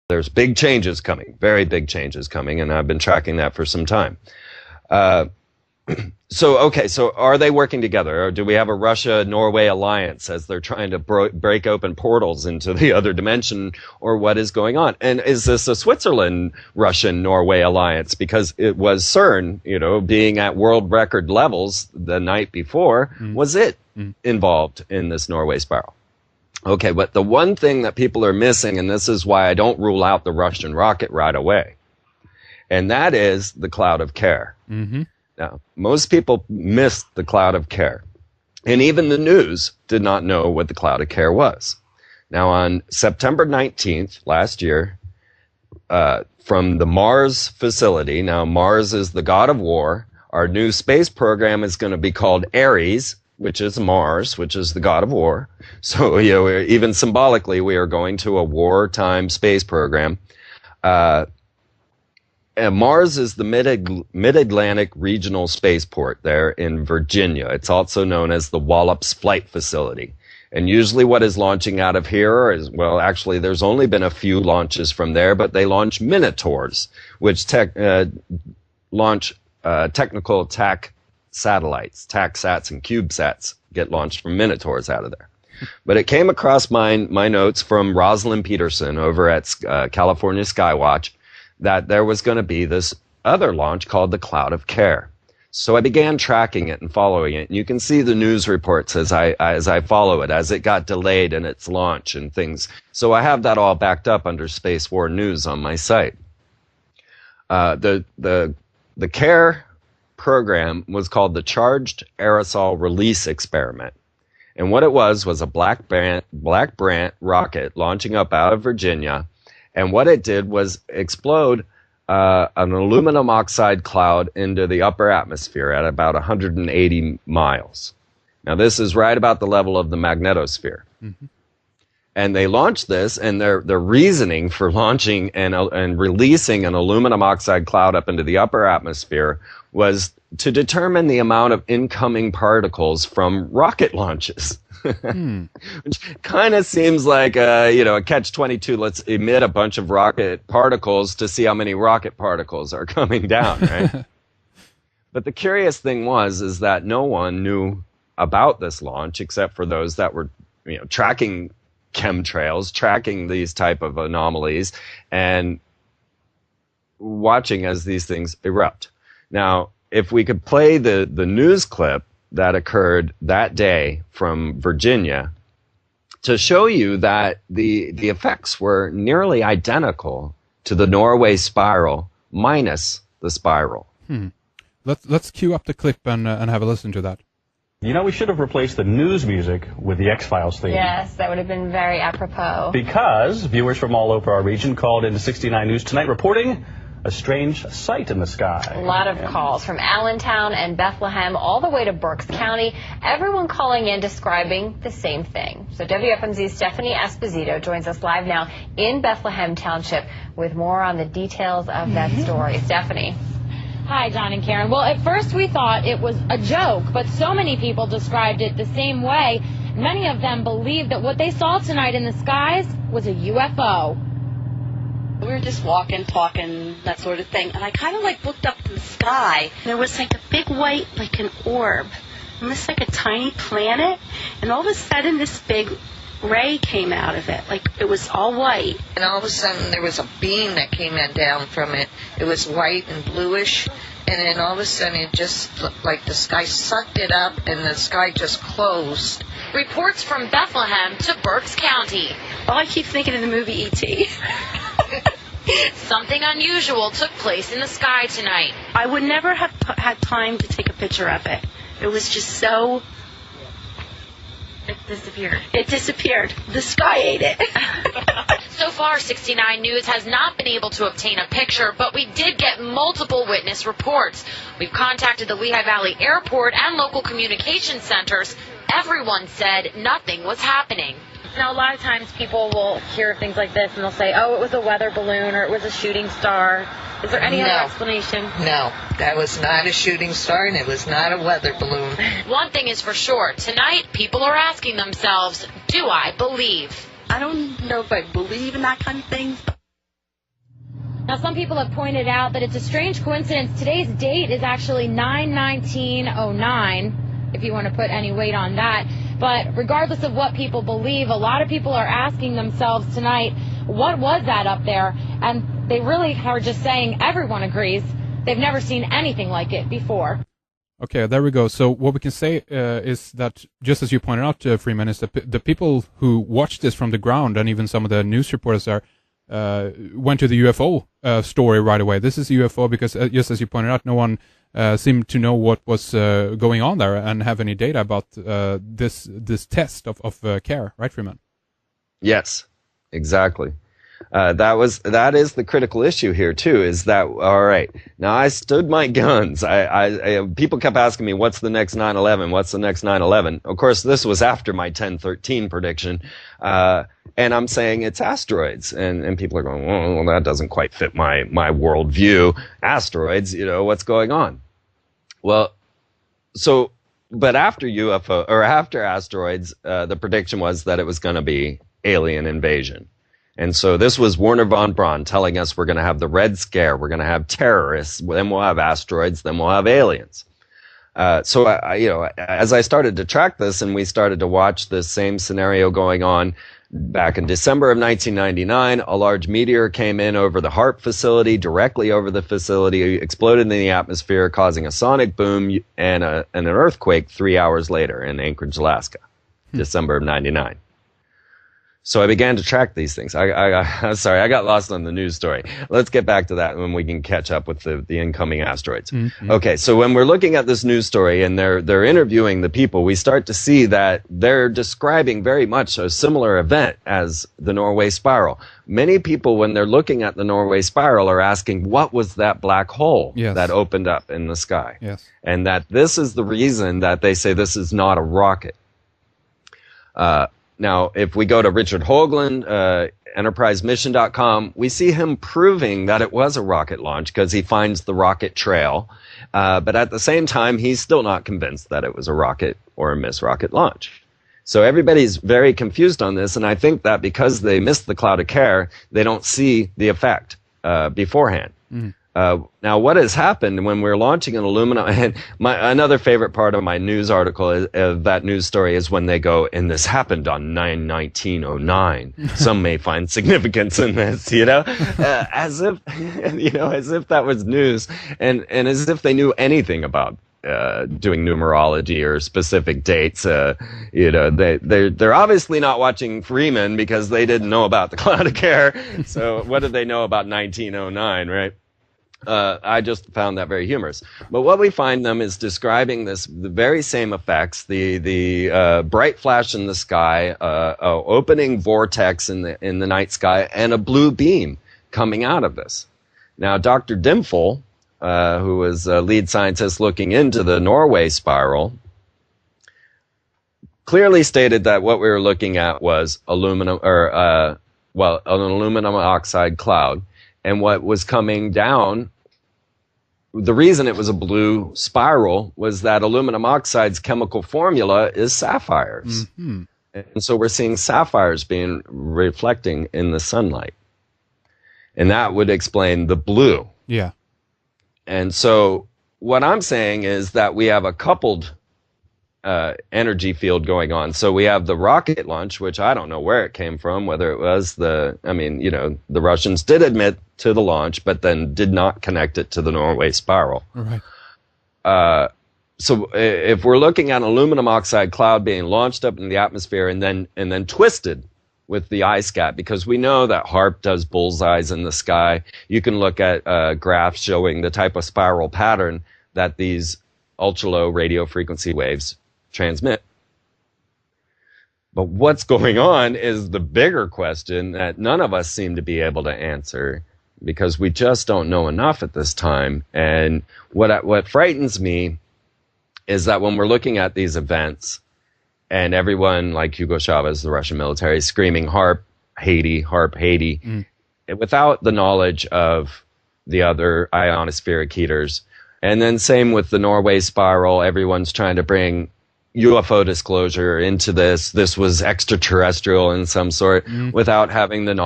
There's big changes coming, very big changes coming, and I've been tracking that for some time. So are they working together? Or do we have a Russia-Norway alliance as they're trying to break open portals into the other dimension, or what is going on? And is this a Switzerland-Russian-Norway alliance? Because it was CERN, being at world record levels the night before, was it involved in this Norway spiral? Okay, but the one thing that people are missing, and this is why I don't rule out the Russian rocket right away, and that is the cloud of care. Mm-hmm. Now, most people missed the cloud of care, and even the news did not know what the cloud of care was. Now, on September 19th last year, from the Mars facility, now Mars is the god of war, our new space program is going to be called Ares, which is Mars, which is the god of war. So, even symbolically, we are going to a wartime space program. And Mars is the Mid-Atlantic Regional Spaceport there in Virginia. It's also known as the Wallops Flight Facility. And usually what is launching out of here is, well, actually, there's only been a few launches from there, but they launch Minotaurs, which launch technical attack satellites. TACSATs and CubeSats get launched from Minotaurs out of there. But it came across my notes from Rosalind Peterson over at California Skywatch that there was going to be this other launch called the Cloud of Care. So I began tracking it and following it. And you can see the news reports as I follow it, as it got delayed in its launch and things. So I have that all backed up under Space War News on my site. The CARE program was called the Charged Aerosol Release Experiment. And what it was a Black Brant rocket launching up out of Virginia. And what it did was explode an aluminum oxide cloud into the upper atmosphere at about 180 miles. Now, this is right about the level of the magnetosphere. Mm-hmm. And they launched this, and their reasoning for launching and releasing an aluminum oxide cloud up into the upper atmosphere was to determine the amount of incoming particles from rocket launches. Which kind of seems like a catch-22. Let's emit a bunch of rocket particles to see how many rocket particles are coming down, right? But the curious thing is that no one knew about this launch except for those that were, tracking chemtrails, tracking these type of anomalies, and watching as these things erupt. Now, if we could play the news clip that occurred that day from Virginia to show you that the effects were nearly identical to the Norway spiral minus the spiral. Let's cue up the clip and have a listen to that. We should have replaced the news music with the X-Files theme. Yes, that would have been very apropos. Because viewers from all over our region called into 69 News tonight reporting a strange sight in the sky. A lot of calls from Allentown and Bethlehem all the way to Berks County. Everyone calling in describing the same thing. So WFMZ's Stephanie Esposito joins us live now in Bethlehem Township with more on the details of that story. Stephanie. Hi, John and Karen. Well, at first we thought it was a joke, but so many people described it the same way. Many of them believed that what they saw tonight in the skies was a UFO. We were just walking, talking, that sort of thing, and I kind of looked up in the sky. There was a big white, an orb, almost like a tiny planet, and all of a sudden this big ray came out of it, it was all white. And all of a sudden there was a beam that came down from it. It was white and bluish, and then all of a sudden it just looked like the sky sucked it up and the sky just closed. Reports from Bethlehem to Berks County. Oh, I keep thinking of the movie E.T. Something unusual took place in the sky tonight. I would never have had time to take a picture of it. It was just so... It disappeared. It disappeared. The sky ate it. So far, 69 News has not been able to obtain a picture, but we did get multiple witness reports. We've contacted the Lehigh Valley Airport and local communication centers. Everyone said nothing was happening. Now, a lot of times people will hear things like this and they'll say, oh, it was a weather balloon or it was a shooting star. Is there any other explanation? No, that was not a shooting star and it was not a weather balloon. One thing is for sure, tonight people are asking themselves, do I believe? I don't know if I believe in that kind of thing. Now, some people have pointed out that it's a strange coincidence. Today's date is actually 9/19/09, if you want to put any weight on that. But regardless of what people believe, a lot of people are asking themselves tonight, what was that up there? And they really are just saying everyone agrees they've never seen anything like it before. Okay, there we go. So what we can say is that, just as you pointed out, Freeman, is that the people who watched this from the ground, and even some of the news reporters there, went to the UFO story right away. This is UFO because, just as you pointed out, no one seemed to know what was going on there and have any data about this test of care, right, Freeman? Yes, exactly. That is the critical issue here too. Is that all right? Now I stood my guns. People kept asking me, "What's the next 9/11? What's the next 9/11?" Of course, this was after my 10/13 prediction, and I'm saying it's asteroids, and people are going, "Well, that doesn't quite fit my worldview. Asteroids, what's going on?" Well, but after UFO or after asteroids, the prediction was that it was going to be alien invasion. And so this was Werner von Braun telling us we're going to have the Red Scare, we're going to have terrorists, then we'll have asteroids, then we'll have aliens. So as I started to track this and we started to watch this same scenario going on back in December of 1999, a large meteor came in over the HARP facility, directly over the facility, exploded in the atmosphere, causing a sonic boom and an earthquake 3 hours later in Anchorage, Alaska, December of 99. So I began to track these things. Sorry, I got lost on the news story. Let's get back to that when we can catch up with the incoming asteroids. Mm-hmm. Okay, so when we're looking at this news story and they're interviewing the people, we start to see that they're describing very much a similar event as the Norway spiral. Many people, when they're looking at the Norway spiral, are asking, what was that black hole that opened up in the sky? Yes. And that this is the reason that they say this is not a rocket. Now, if we go to Richard Hoagland, enterprisemission.com, we see him proving that it was a rocket launch because he finds the rocket trail. But at the same time, he's still not convinced that it was a rocket or a missed rocket launch. So everybody's very confused on this, and I think that because they missed the cloud of care, they don't see the effect beforehand. Mm. Now, what has happened when we're launching an aluminum, and another favorite part of my news article, that news story, is when they go, and this happened on 9/19/09. Some may find significance in this, as if, as if that was news, and as if they knew anything about doing numerology or specific dates. They're obviously not watching Freeman because they didn't know about the cloud of care. So what did they know about 1909, right? I just found that very humorous. But what we find them is describing the very same effects, the bright flash in the sky, opening vortex in the night sky, and a blue beam coming out of this. Now, Dr. Dimfel, who was a lead scientist looking into the Norway spiral, clearly stated that what we were looking at was an aluminum oxide cloud. And what was coming down, the reason it was a blue spiral was that aluminum oxide's chemical formula is sapphires. Mm-hmm. And so we're seeing sapphires reflecting in the sunlight. And that would explain the blue. Yeah. And so what I'm saying is that we have a coupled energy field going on. So we have the rocket launch, which I don't know where it came from, whether it was the Russians did admit to the launch, but then did not connect it to the Norway spiral. Right. So if we're looking at an aluminum oxide cloud being launched up in the atmosphere and then twisted with the ice cap, because we know that HARP does bullseyes in the sky. You can look at graphs showing the type of spiral pattern that these ultra-low radio frequency waves transmit. But what's going on is the bigger question that none of us seem to be able to answer because we just don't know enough at this time. And what frightens me is that when we're looking at these events and everyone like Hugo Chavez, the Russian military, screaming HARP Haiti, without the knowledge of the other ionospheric heaters. And then same with the Norway spiral, everyone's trying to bring UFO disclosure into this. This was extraterrestrial in some sort without having the knowledge